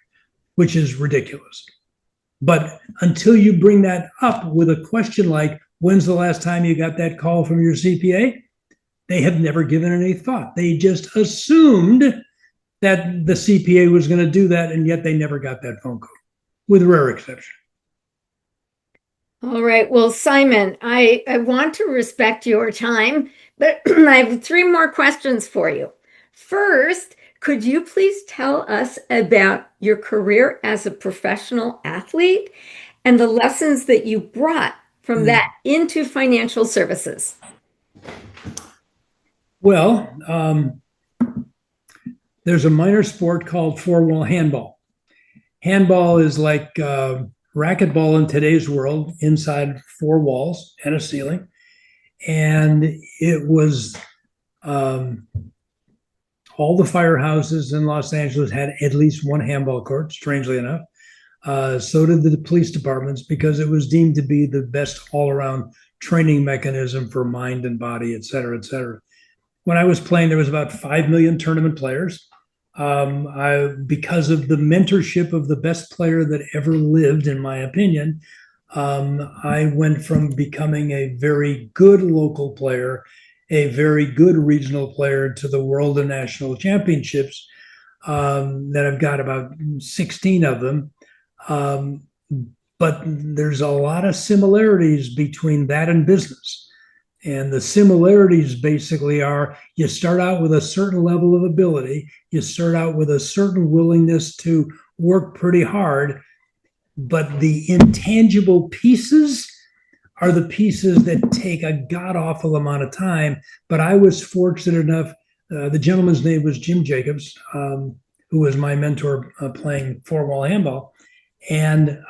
which is ridiculous. But until you bring that up with a question like, when's the last time you got that call from your CPA? They have never given any thought. They just assumed that the CPA was going to do that, and yet they never got that phone call, with rare exception. All right. Well, Simon, I want to respect your time, but I have 3 more questions for you. First, could you please tell us about your career as a professional athlete and the lessons that you brought from that into financial services? Well, there's a minor sport called four-wall handball. Handball is like racquetball in today's world, inside 4 walls and a ceiling. And it was all the firehouses in Los Angeles had at least one handball court, strangely enough. So did the police departments, because it was deemed to be the best all-around training mechanism for mind and body, et cetera, et cetera. When I was playing, there was about 5 million tournament players. Because of the mentorship of the best player that ever lived, in my opinion, I went from becoming a very good local player, a very good regional player, to the world and national championships that I've got about 16 of them. But there's a lot of similarities between that and business. And the similarities basically are, you start out with a certain level of ability, you start out with a certain willingness to work pretty hard, but the intangible pieces are the pieces that take a god-awful amount of time. But I was fortunate enough, the gentleman's name was Jim Jacobs, who was my mentor playing four-wall handball. And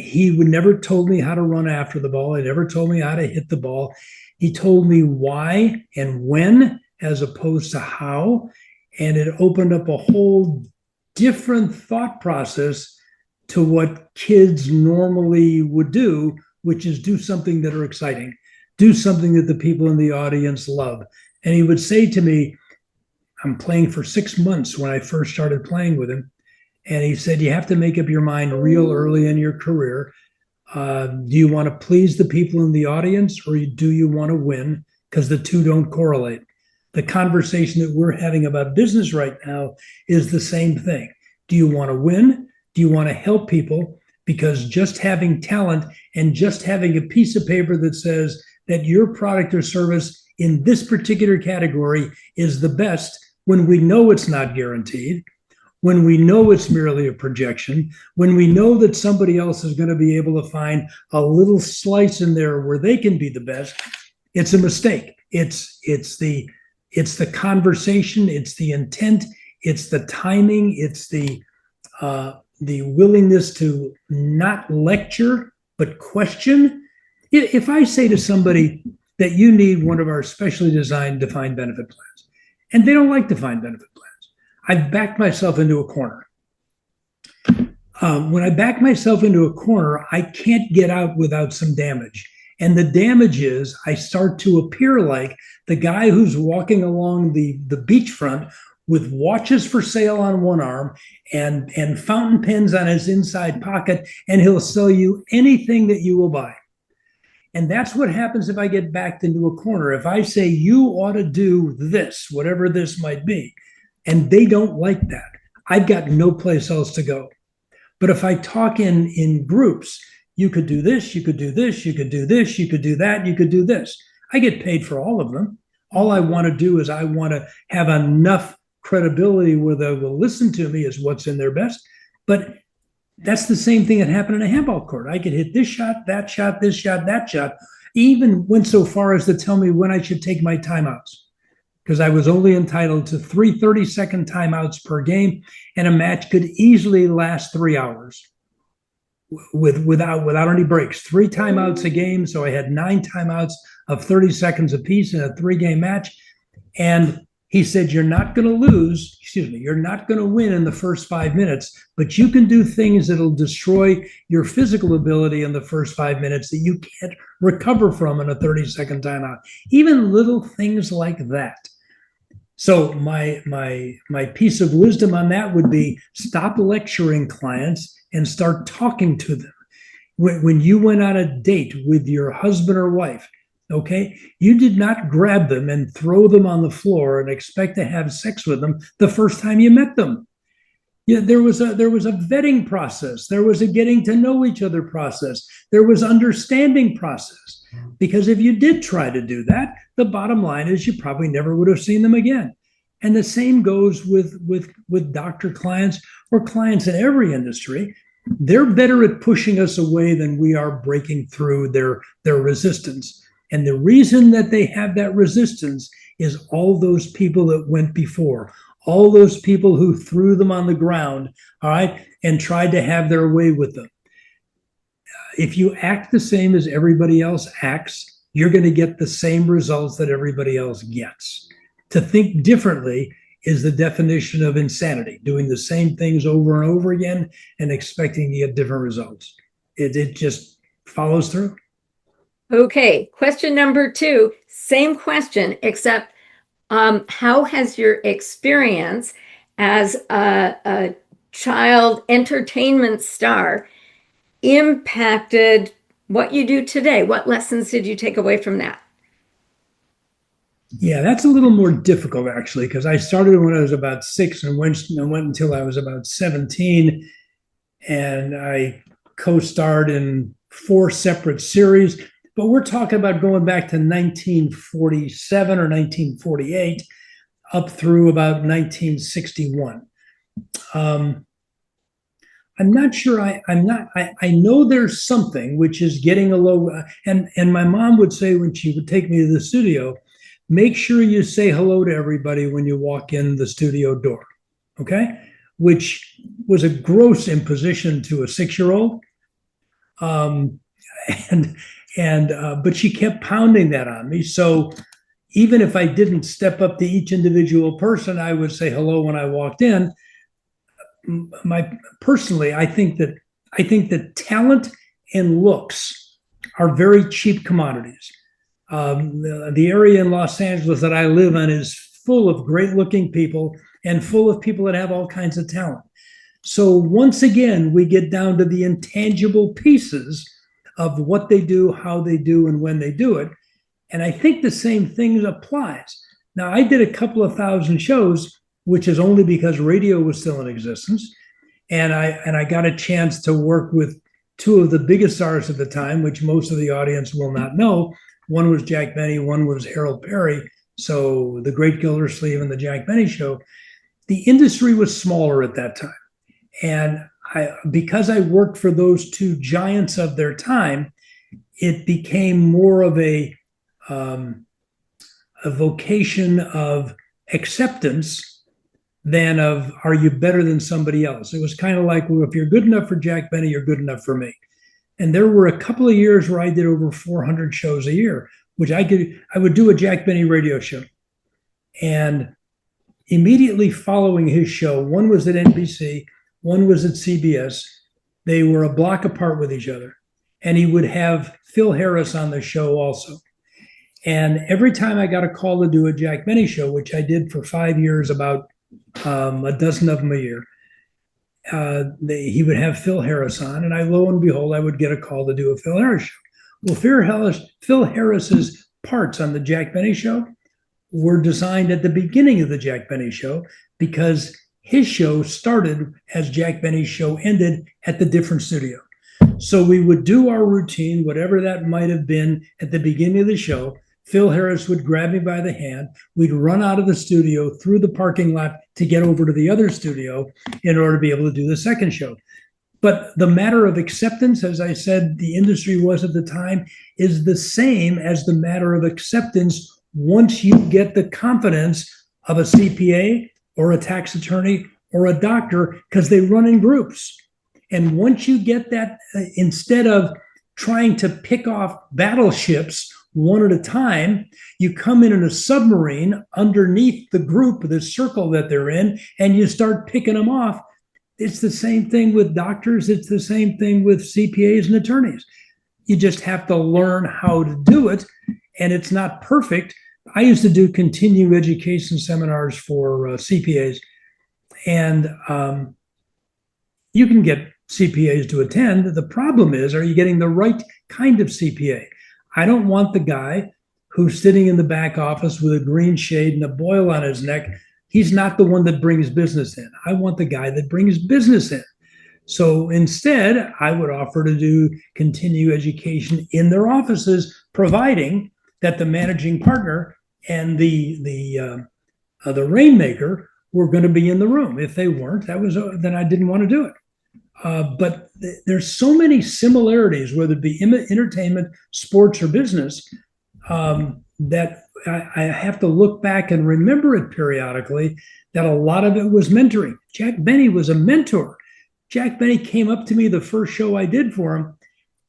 he would never told me how to run after the ball. He never told me how to hit the ball. He told me why and when, as opposed to how. And it opened up a whole different thought process to what kids normally would do, which is do something that are exciting, do something that the people in the audience love. And he would say to me, I'm playing for 6 months when I first started playing with him. And he said, you have to make up your mind real early in your career. Do you want to please the people in the audience, or do you want to win? Because the two don't correlate. The conversation that we're having about business right now is the same thing. Do you want to win? Do you want to help people? Because just having talent and just having a piece of paper that says that your product or service in this particular category is the best, when we know it's not guaranteed, when we know it's merely a projection, when we know that somebody else is going to be able to find a little slice in there where they can be the best, it's a mistake. It's the conversation, it's the intent, it's the timing, it's the willingness to not lecture but question. If I say to somebody that you need one of our specially designed defined benefit plans, and they don't like defined benefit plans, I've backed myself into a corner. When I back myself into a corner, I can't get out without some damage. And the damage is I start to appear like the guy who's walking along the beachfront with watches for sale on one arm and fountain pens on his inside pocket, and he'll sell you anything that you will buy. And that's what happens if I get backed into a corner. If I say you ought to do this, whatever this might be, and they don't like that, I've got no place else to go. But if I talk in groups, you could do this, you could do this, you could do this, you could do that, you could do this. I get paid for all of them. All I want to do is I want to have enough credibility where they will listen to me as what's in their best. But that's the same thing that happened in a handball court. I could hit this shot, that shot, this shot, that shot. Even went so far as to tell me when I should take my timeouts, because I was only entitled to 3 30-second timeouts per game, and a match could easily last 3 hours without any breaks. 3 timeouts a game, so I had 9 timeouts of 30 seconds apiece in a 3-game match. And He said, you're not going to lose, you're not going to win in the first 5 minutes, but you can do things that'll destroy your physical ability in the first 5 minutes that you can't recover from in a 30-second timeout. Even little things like that. So my piece of wisdom on that would be stop lecturing clients and start talking to them. When you went on a date with your husband or wife, okay, you did not grab them and throw them on the floor and expect to have sex with them the first time you met them. Yeah, there was a vetting process. There was a getting to know each other process. There was understanding process. Because if you did try to do that, the bottom line is you probably never would have seen them again. And the same goes with doctor clients or clients in every industry. They're better at pushing us away than we are breaking through their resistance. And the reason that they have that resistance is all those people that went before, all those people who threw them on the ground, all right, and tried to have their way with them. If you act the same as everybody else acts, you're going to get the same results that everybody else gets. To think differently is the definition of insanity, doing the same things over and over again and expecting to get different results. It just follows through. Okay, question number 2, same question, except how has your experience as a child entertainment star impacted what you do today? What lessons did you take away from that? Yeah, that's a little more difficult, actually, because I started when I was about 6 and went until I was about 17. And I co-starred in 4 separate series. But we're talking about going back to 1947 or 1948 up through about 1961. I'm not sure. I know there's something which is getting a low. And my mom would say when she would take me to the studio, make sure you say hello to everybody when you walk in the studio door, okay? Which was a gross imposition to a 6-year-old. But she kept pounding that on me. So even if I didn't step up to each individual person, I would say hello when I walked in. Personally, I think that talent and looks are very cheap commodities. The area in Los Angeles that I live in is full of great-looking people and full of people that have all kinds of talent. So once again, we get down to the intangible pieces of what they do, how they do, and when they do it. And I think the same thing applies. Now, I did a couple of thousand shows, which is only because radio was still in existence. And I got a chance to work with 2 of the biggest stars at the time, which most of the audience will not know. One was Jack Benny, one was Harold Perry. So the Great Gildersleeve and the Jack Benny Show. The industry was smaller at that time. And because I worked for those 2 giants of their time, it became more of a vocation of acceptance than of, are you better than somebody else? It was kind of like, well, if you're good enough for Jack Benny, you're good enough for me. And there were a couple of years where I did over 400 shows a year, which I would do a Jack Benny radio show. And immediately following his show, one was at NBC, one was at CBS. They were a block apart with each other. And he would have Phil Harris on the show also. And every time I got a call to do a Jack Benny show, which I did for 5 years, about a dozen of them a year, he would have Phil Harris on, and lo and behold, I would get a call to do a Phil Harris show. Well, Phil Harris's parts on the Jack Benny show were designed at the beginning of the Jack Benny show because his show started as Jack Benny's show ended at the different studio. So we would do our routine, whatever that might have been at the beginning of the show. Phil Harris would grab me by the hand. We'd run out of the studio through the parking lot to get over to the other studio in order to be able to do the second show. But the matter of acceptance, as I said, the industry was at the time, is the same as the matter of acceptance once you get the confidence of a CPA or a tax attorney or a doctor, because they run in groups. And once you get that, instead of trying to pick off battleships one at a time. You come in a submarine underneath the group, the circle that they're in, and you start picking them off. It's the same thing with doctors. It's the same thing with CPAs and attorneys. You just have to learn how to do it, and it's not perfect. I used to do continuing education seminars for CPAs, and you can get CPAs to attend. The problem is, are you getting the right kind of CPA? I don't want the guy who's sitting in the back office with a green shade and a boil on his neck. He's not the one that brings business in. I want the guy that brings business in. So instead, I would offer to do continue education in their offices, providing that the managing partner and the rainmaker were going to be in the room. If they weren't, then I didn't want to do it. But there's so many similarities, whether it be entertainment, sports, or business, that I have to look back and remember it periodically, that a lot of it was mentoring. Jack Benny was a mentor. Jack Benny came up to me the first show I did for him,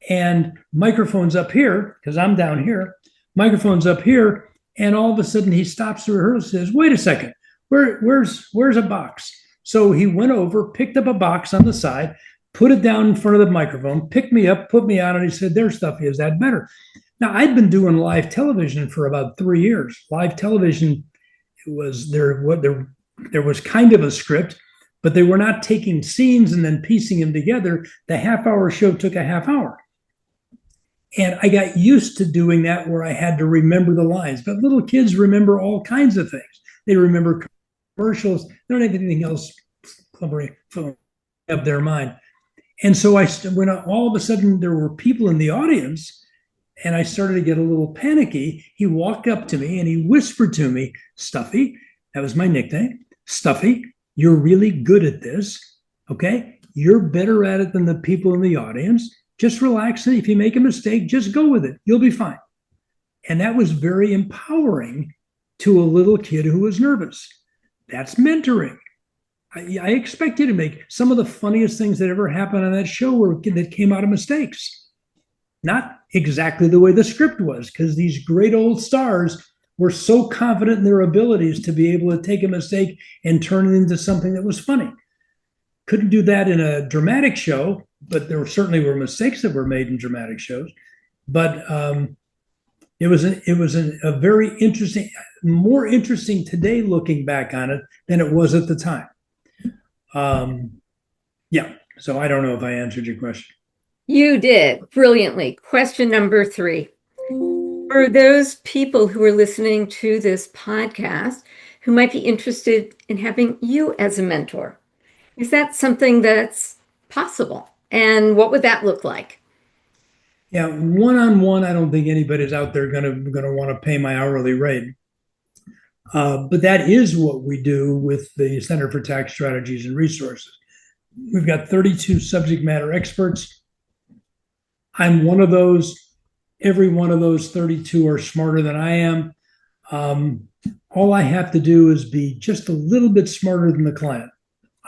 and microphone's up here, because I'm down here, microphone's up here, and all of a sudden he stops the rehearsal and says, wait a second, where's a box? So he went over, picked up a box on the side, put it down in front of the microphone, picked me up, put me on, and he said, there's stuff, is that better? Now, I'd been doing live television for about 3 years. Live television, there was kind of a script, but they were not taking scenes and then piecing them together. The half-hour show took a half hour. And I got used to doing that, where I had to remember the lines. But little kids remember all kinds of things. They remember commercials. They don't have anything else up their mind. And so when all of a sudden there were people in the audience, and I started to get a little panicky, he walked up to me and he whispered to me, Stuffy, that was my nickname, Stuffy, you're really good at this, okay? You're better at it than the people in the audience. Just relax, and if you make a mistake, just go with it. You'll be fine. And that was very empowering to a little kid who was nervous. That's mentoring. I expect you to make some of the funniest things that ever happened on that show that came out of mistakes. Not exactly the way the script was, because these great old stars were so confident in their abilities to be able to take a mistake and turn it into something that was funny. Couldn't do that in a dramatic show, but there certainly were mistakes that were made in dramatic shows. But it was a very interesting, more interesting today looking back on it than it was at the time. Yeah, so I don't know if I answered your question. You did brilliantly. Question number 3. For those people who are listening to this podcast who might be interested in having you as a mentor, is that something that's possible? And what would that look like? Yeah, one-on-one, I don't think anybody's out there going to want to pay my hourly rate. But that is what we do with the Center for Tax Strategies and Resources. We've got 32 subject matter experts. I'm one of those. Every one of those 32 are smarter than I am. All I have to do is be just a little bit smarter than the client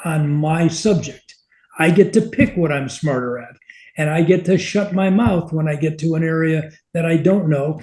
on my subject. I get to pick what I'm smarter at, and I get to shut my mouth when I get to an area that I don't know.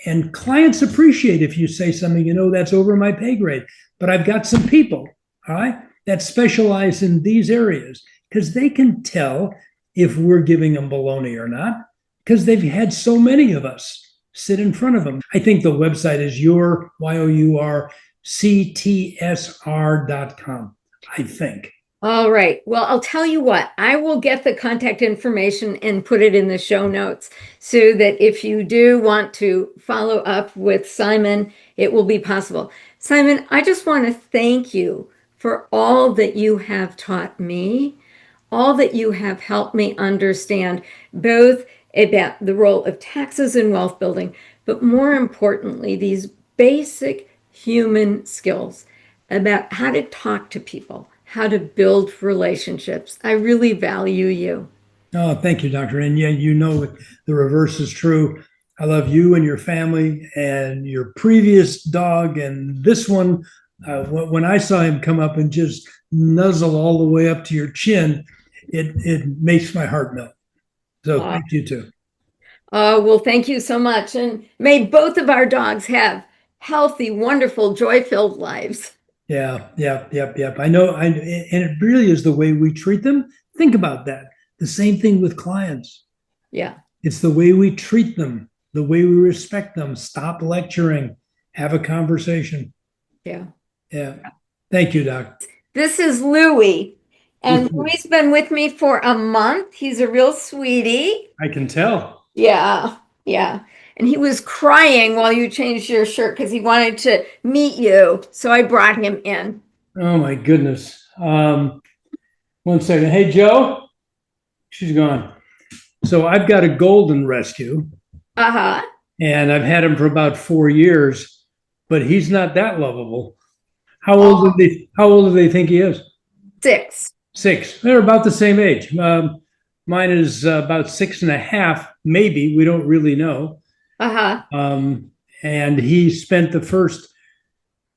And clients appreciate if you say something, that's over my pay grade. But I've got some people, all right, that specialize in these areas, because they can tell if we're giving them baloney or not, because they've had so many of us sit in front of them. I think the website is yourctsr.com, I think. All right. Well, I'll tell you what, I will get the contact information and put it in the show notes so that if you do want to follow up with Simon, it will be possible. Simon, I just want to thank you for all that you have taught me, all that you have helped me understand, both about the role of taxes in wealth building, but more importantly, these basic human skills about how to talk to people, how to build relationships. I really value you. Oh, thank you, Doctor. And yeah, the reverse is true. I love you and your family and your previous dog and this one. When I saw him come up and just nuzzle all the way up to your chin, it makes my heart melt. So thank you too. Oh, well, thank you so much. And may both of our dogs have healthy, wonderful, joy-filled lives. Yeah, yep. I know, and it really is the way we treat them. Think about that. The same thing with clients. Yeah, It's the way we treat them, the way we respect them. Stop lecturing, have a conversation. yeah. Yeah. Thank you, Doc. This is Louie, and Louie's been with me for a month. He's a real sweetie. I can tell. Yeah, yeah. And he was crying while you changed your shirt because he wanted to meet you. So I brought him in. Oh my goodness. 1 second. Hey, Joe. She's gone. So I've got a golden rescue, Uh-huh. and I've had him for about 4 years, but he's not that lovable. How old do they think he is? 6. 6. They're about the same age. Mine is about 6.5, maybe. We don't really know. Uh-huh. And he spent the first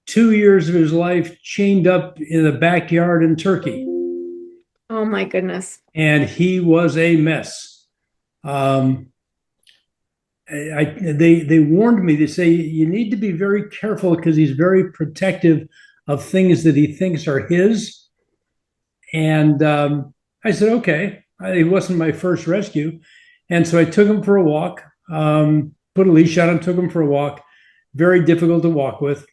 2 years of his life chained up in the backyard in Turkey, Oh my goodness. and he was a mess. They warned me. They say you need to be very careful because he's very protective of things that he thinks are his. And I said, okay. He wasn't my first rescue, and so I took him for a walk. Put a leash on him, took him for a walk. Very difficult to walk with,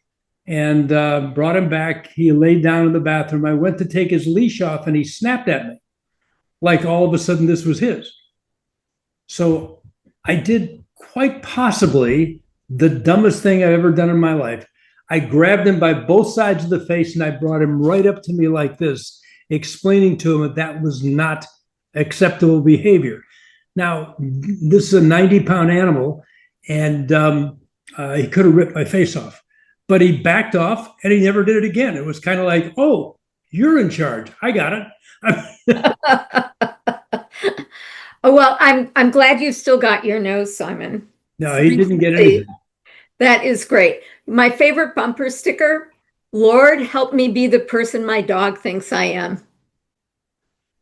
and brought him back. He laid down in the bathroom. I went to take his leash off, and he snapped at me, like all of a sudden this was his. So I did quite possibly the dumbest thing I've ever done in my life. I grabbed him by both sides of the face and I brought him right up to me like this, explaining to him that that was not acceptable behavior. Now, this is a 90-pound animal, and he could have ripped my face off, but he backed off and he never did it again. It was kind of like, oh, you're in charge. I got it. Oh, well, I'm glad you still got your nose, Simon. No, he didn't get anything. That is great. My favorite bumper sticker, Lord, help me be the person my dog thinks I am.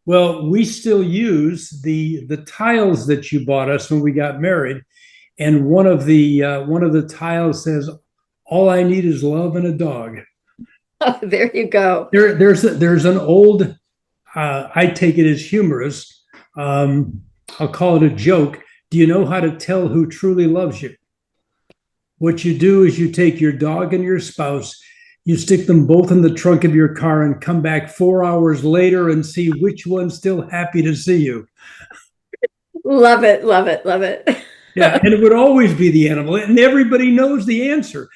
Well, we still use the tiles that you bought us when we got married, and one of the tiles says, "All I need is love and a dog." Oh, there you go. There's an old, I take it as humorous. I'll call it a joke. Do you know how to tell who truly loves you? What you do is you take your dog and your spouse, you stick them both in the trunk of your car and come back 4 hours later and see which one's still happy to see you. Love it, love it, love it. Yeah, and it would always be the animal, and everybody knows the answer.